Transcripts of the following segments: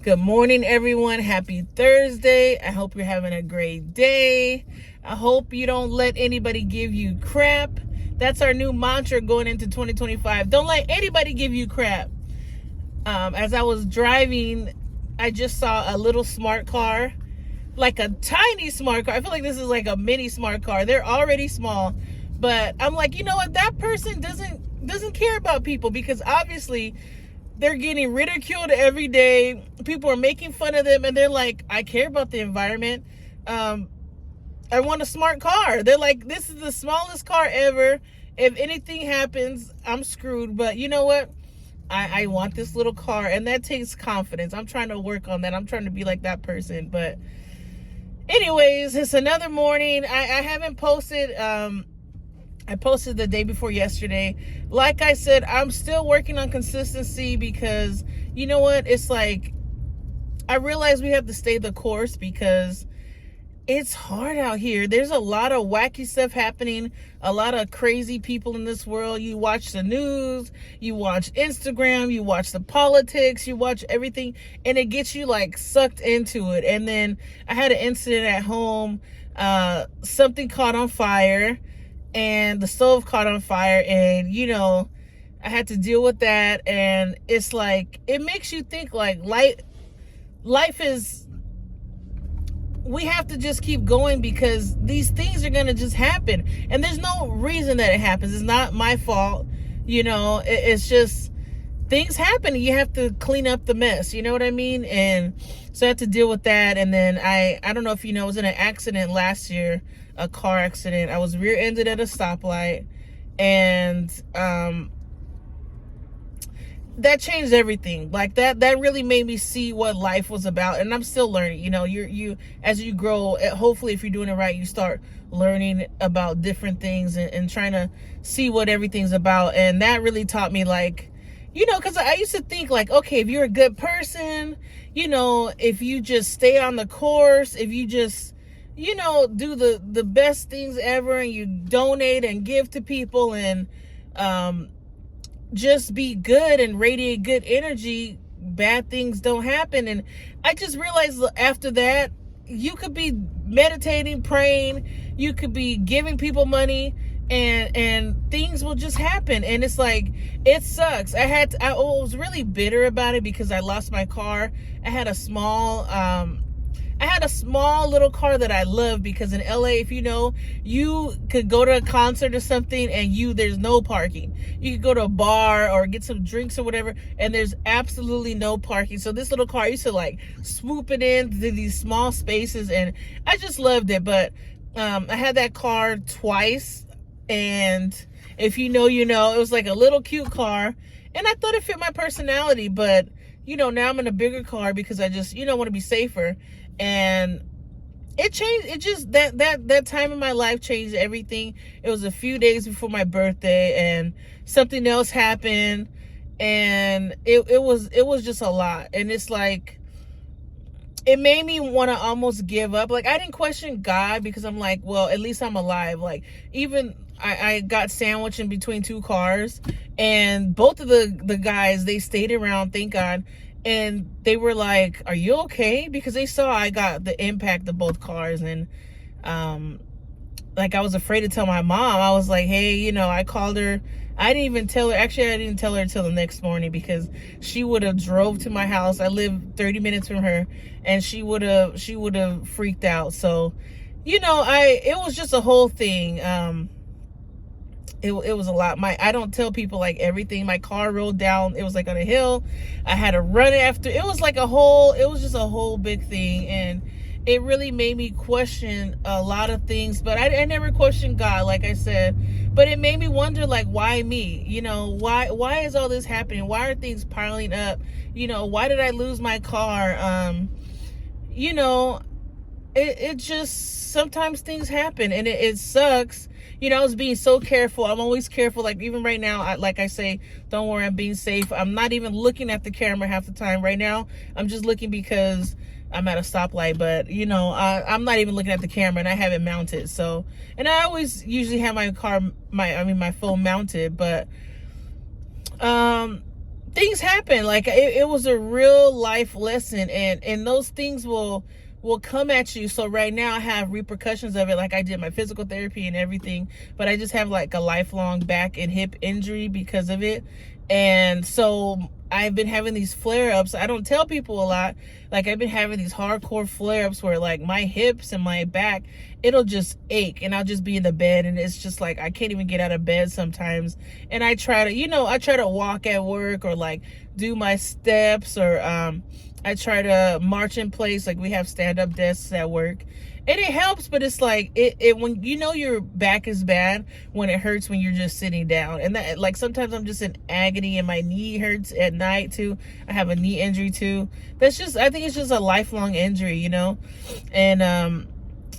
Good morning, everyone. Happy Thursday. I hope you're having a great day. I hope you don't let anybody give you crap. That's our new mantra going into 2025. Don't let anybody give you crap. As I was driving, I just saw a little smart car, like a tiny smart car. I feel like this is like a mini smart car. They're already small, but I'm like, you know what? That person doesn't care about people, because obviously they're getting ridiculed every day. People are making fun of them, and they're like, I care about the environment. I want a smart car. They're like, this is the smallest car ever. If anything happens, I'm screwed. But you know what? I want this little car, and that takes confidence. I'm trying to work on that. I'm trying to be like that person. But anyways, it's another morning. I haven't posted. I posted the day before yesterday. Like I said, I'm still working on consistency, because you know what? It's like, I realize we have to stay the course, because it's hard out here. There's a lot of wacky stuff happening, a lot of crazy people in this world. You watch the news, you watch Instagram, you watch the politics, you watch everything, and it gets you like sucked into it. And then I had an incident at home. Something caught on fire, and the stove caught on fire, and you know, I had to deal with that. And it's like, it makes you think like life is, we have to just keep going, because these things are going to just happen, and there's no reason that it happens. It's not my fault, you know. It's just things happen, and you have to clean up the mess, you know what I mean? And so I had to deal with that. And then I don't know if you know, I was in an accident last year, a car accident. I was rear-ended at a stoplight, and that changed everything. Like that really made me see what life was about. And I'm still learning. You know, you as you grow, hopefully if you're doing it right, you start learning about different things, and trying to see what everything's about. And that really taught me, like, you know, because I used to think like, okay, if you're a good person, you know, if you just stay on the course, if you just, you know, do the best things ever, and you donate and give to people, and just be good and radiate good energy, bad things don't happen. And I just realized after that, you could be meditating, praying, you could be giving people money, and things will just happen. And it's like, it sucks. I was really bitter about it, because I lost my car. I had a small little car that I love, because in LA, if you know, you could go to a concert or something, and there's no parking. You could go to a bar or get some drinks or whatever, and there's absolutely no parking. So this little car, I used to like swoop it into these small spaces, and I just loved it. But I had that car twice, and if you know, you know, it was like a little cute car, and I thought it fit my personality. But you know, now I'm in a bigger car, because I just, you know, want to be safer. And it changed. It just, that time in my life changed everything. It was a few days before my birthday, and something else happened, and it was just a lot. And it's like, it made me want to almost give up. Like, I didn't question God, because I'm like, well, at least I'm alive. Like, even I got sandwiched in between two cars, and both of the guys, they stayed around, thank God. And they were like, are you okay? Because they saw I got the impact of both cars. And like, I was afraid to tell my mom. I was like, hey, you know, I called her. I didn't even tell her. Actually, I didn't tell her until the next morning, because she would have drove to my house. I live 30 minutes from her, and she would have freaked out. So, you know, it was just a whole thing. It was a lot. I don't tell people like everything. My car rolled down. It was like on a hill. I had to run after. It was just a whole big thing. And it really made me question a lot of things. But I never questioned God, like I said. But it made me wonder, like, why me? You know, why is all this happening? Why are things piling up? You know, why did I lose my car? You know, it just, sometimes things happen, and it sucks. You know, I was being so careful. I'm always careful. Like, even right now, like I say, don't worry, I'm being safe. I'm not even looking at the camera half the time right now. I'm just looking because I'm at a stoplight. But, you know, I'm not even looking at the camera, and I have it mounted. So, and I always usually have my phone mounted. But things happen. Like it was a real life lesson, and those things will come at you. So right now I have repercussions of it. Like I did my physical therapy and everything, but I just have like a lifelong back and hip injury because of it. And so I've been having these flare-ups. I don't tell people a lot. Like I've been having these hardcore flare-ups where like my hips and my back, it'll just ache, and I'll just be in the bed, and it's just like I can't even get out of bed sometimes. And I try to walk at work, or like do my steps, or I try to march in place. Like we have stand-up desks at work, and it helps, but it's like it when your back is bad when it hurts when you're just sitting down. And that, like, sometimes I'm just in agony and my knee hurts at night too. I have a knee injury too. I think it's just a lifelong injury, And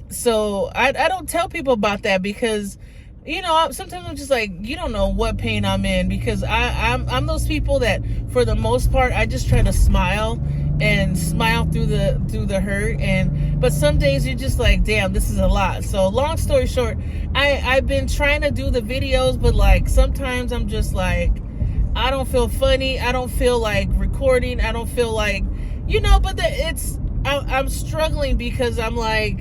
so I don't tell people about that because sometimes I'm just like, you don't know what pain I'm in, because I'm those people that for the most part I just try to smile through the hurt, but some days you're just like, damn, this is a lot. So long story short, I've been trying to do the videos, but like sometimes I'm just like, I don't feel funny, I don't feel like recording, I don't feel like but I'm struggling because I'm like,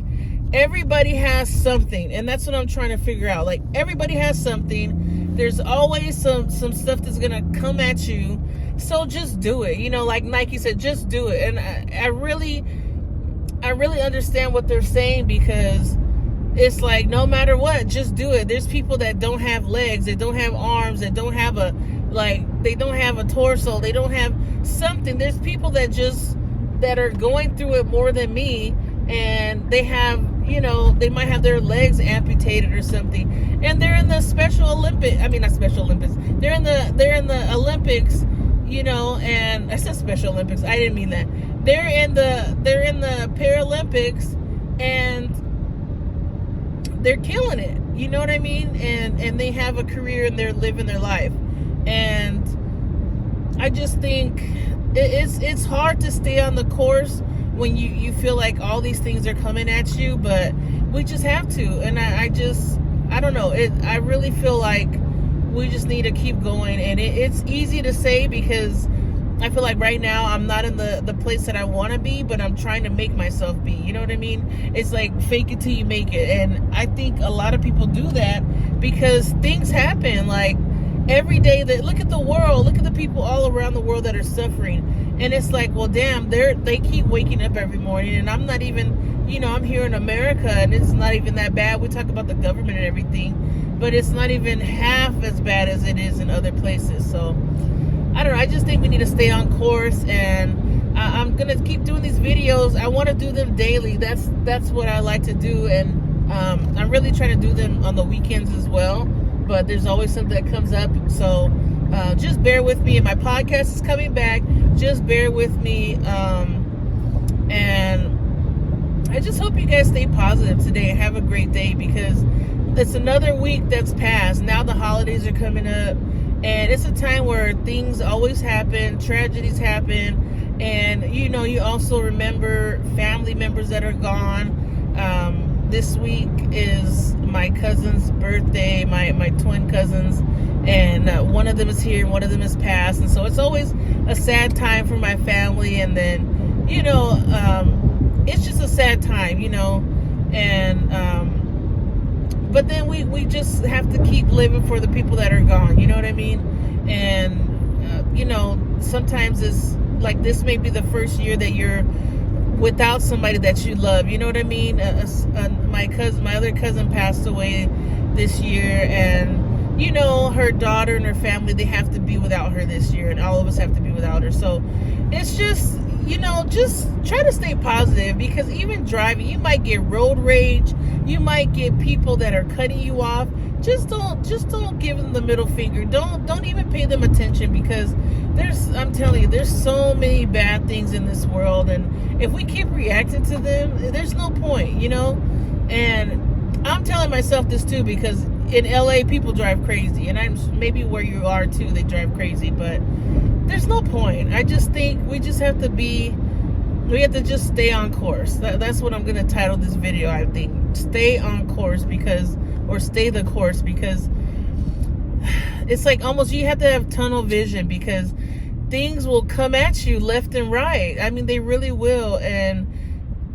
everybody has something, and that's what I'm trying to figure out. Like everybody has something. There's always some stuff that's gonna come at you. So just do it. Like Nike said, just do it. And I really understand what they're saying, because it's like, no matter what, just do it. There's people that don't have legs, that don't have arms, that don't have they don't have a torso, they don't have something. There's people that are going through it more than me, and they have, they might have their legs amputated or something, and they're in the Special Olympics. I mean, not Special Olympics. They're in the Olympics, and I said Special Olympics. I didn't mean that. They're in the Paralympics, and they're killing it. You know what I mean? And they have a career, and they're living their life. And I just think it's hard to stay on the course when you feel like all these things are coming at you, but we just have to. And I don't know, I really feel like we just need to keep going. And it's easy to say, because I feel like right now I'm not in the place that I want to be, but I'm trying to make myself be. You know what I mean? It's like fake it till you make it. And I think a lot of people do that because things happen. Like every day, look at the world, look at the people all around the world that are suffering. And it's like, well, damn, they keep waking up every morning, and I'm not even, I'm here in America, and it's not even that bad. We talk about the government and everything, but it's not even half as bad as it is in other places. So I don't know. I just think we need to stay on course, and I'm gonna keep doing these videos. I want to do them daily. That's what I like to do, and I'm really trying to do them on the weekends as well. But there's always something that comes up, so just bear with me. And my podcast is coming back. Just bear with me, and I just hope you guys stay positive today and have a great day, because it's another week that's passed. Now the holidays are coming up, and it's a time where things always happen, tragedies happen, and you also remember family members that are gone. This week is my cousin's birthday, my twin cousins, and one of them is here and one of them is passed, and so it's always a sad time for my family. And then it's just a sad time, and but then we just have to keep living for the people that are gone. You know what I mean? And sometimes it's like, this may be the first year that you're without somebody that you love. You know what I mean? My other cousin passed away this year, and her daughter and her family, they have to be without her this year, and all of us have to be without her. So it's just, just try to stay positive, because even driving, you might get road rage, you might get people that are cutting you off. Just don't give them the middle finger. Don't even pay them attention, because I'm telling you, there's so many bad things in this world, and if we keep reacting to them, there's no point, And I'm telling myself this too, because in LA people drive crazy, and maybe where you are too, they drive crazy, but there's no point. I just think we just have to just stay on course. That's what I'm going to title this video. I think stay on course, or stay the course, because it's like almost you have to have tunnel vision, because things will come at you left and right. I mean, they really will. And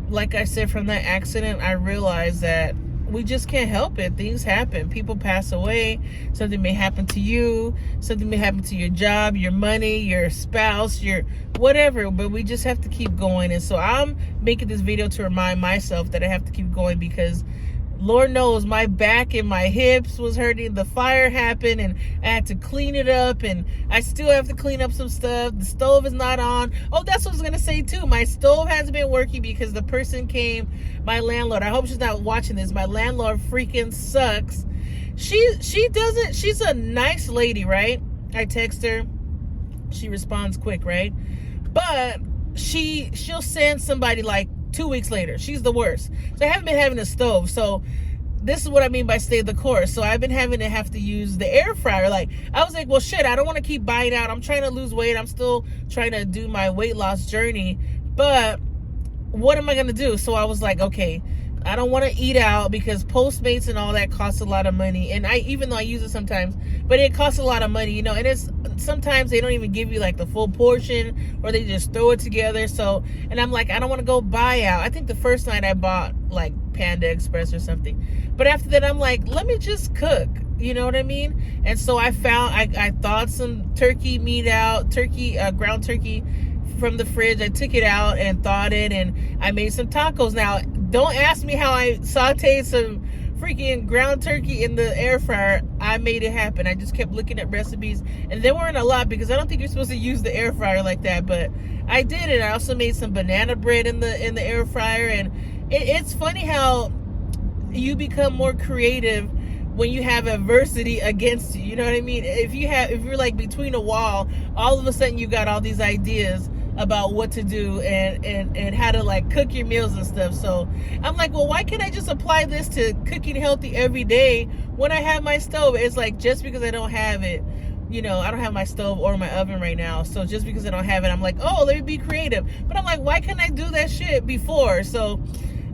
like I said, from that accident, I realized that we just can't help it. Things happen. People pass away. Something may happen to you. Something may happen to your job, your money, your spouse, your whatever. But we just have to keep going. And so I'm making this video to remind myself that I have to keep going, because Lord knows my back and my hips was hurting. The fire happened and I had to clean it up, and I still have to clean up some stuff. The stove is not on. Oh, that's what I was going to say too. My stove hasn't been working because the person came, my landlord. I hope she's not watching this. My landlord freaking sucks. She doesn't, she's a nice lady, right? I text her. She responds quick, right? But she'll send somebody like 2 weeks later. She's the worst. So I haven't been having a stove. So this is what I mean by stay the course. So I've been having to have to use the air fryer. Like, I was like, well, shit, I don't want to keep buying out. I'm trying to lose weight. I'm still trying to do my weight loss journey. But what am I going to do? So I was like, okay, I don't want to eat out because Postmates and all that costs a lot of money. And even though I use it sometimes, but it costs a lot of money, you know, and it's sometimes they don't even give you like the full portion, or they just throw it together. So, and I'm like, I don't want to go buy out. I think the first night I bought like Panda Express or something. But after that, I'm like, let me just cook. You know what I mean? And so I found, I thawed some turkey meat out, ground turkey from the fridge. I took it out and thawed it, and I made some tacos. Now, don't ask me how I sauteed some freaking ground turkey in the air fryer. I made it happen. I just kept looking at recipes, and there weren't a lot because I don't think you're supposed to use the air fryer like that, but I did it. I also made some banana bread in the air fryer, and it's funny how you become more creative when you have adversity against you. You know what I mean? If you're like between a wall, all of a sudden you got all these ideas about what to do and how to like cook your meals and stuff. So I'm like, well, why can't I just apply this to cooking healthy every day when I have my stove? It's like, just because I don't have it, you know, I don't have my stove or my oven right now. So just because I don't have it, I'm like, oh, let me be creative. But I'm like, why can't I do that shit before? So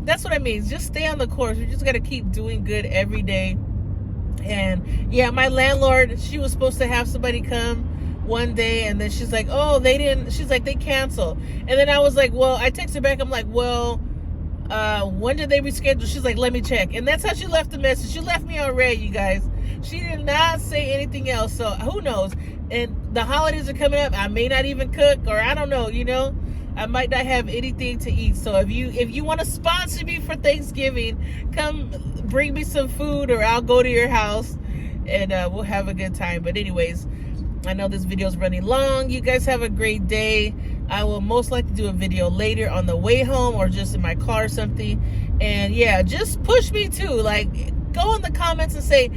that's what I mean. Just stay on the course. We just got to keep doing good every day. And yeah, my landlord, she was supposed to have somebody come one day, and then she's like, oh, they didn't, she's like, they canceled. And then I was like, well, I texted back, I'm like, well, when did they reschedule? She's like, let me check. And that's how she left the message. She left me on red, you guys. She did not say anything else. So who knows? And the holidays are coming up. I may not even cook, or I don't know, you know, I might not have anything to eat. So if you want to sponsor me for Thanksgiving, come bring me some food, or I'll go to your house and we'll have a good time. But anyways, I know this video is running long. You guys have a great day. I will most likely do a video later on the way home, or just in my car or something. And yeah, just push me too. Like, go in the comments and say,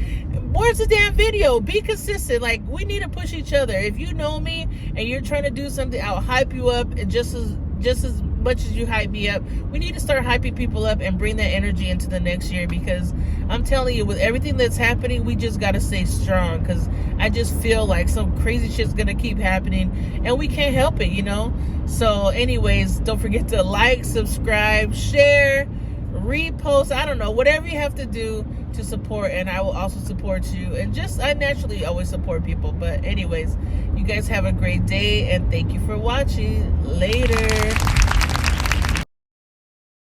where's the damn video? Be consistent. Like, we need to push each other. If you know me and you're trying to do something, I'll hype you up, and just as much as you hype me up. We need to start hyping people up and bring that energy into the next year, because I'm telling you, with everything that's happening, we just got to stay strong, because I just feel like some crazy shit's going to keep happening, and we can't help it, you know? So anyways, don't forget to like, subscribe, share, repost, I don't know, whatever you have to do to support, and I will also support you. And just, I naturally always support people. But anyways, you guys have a great day, and thank you for watching. Later.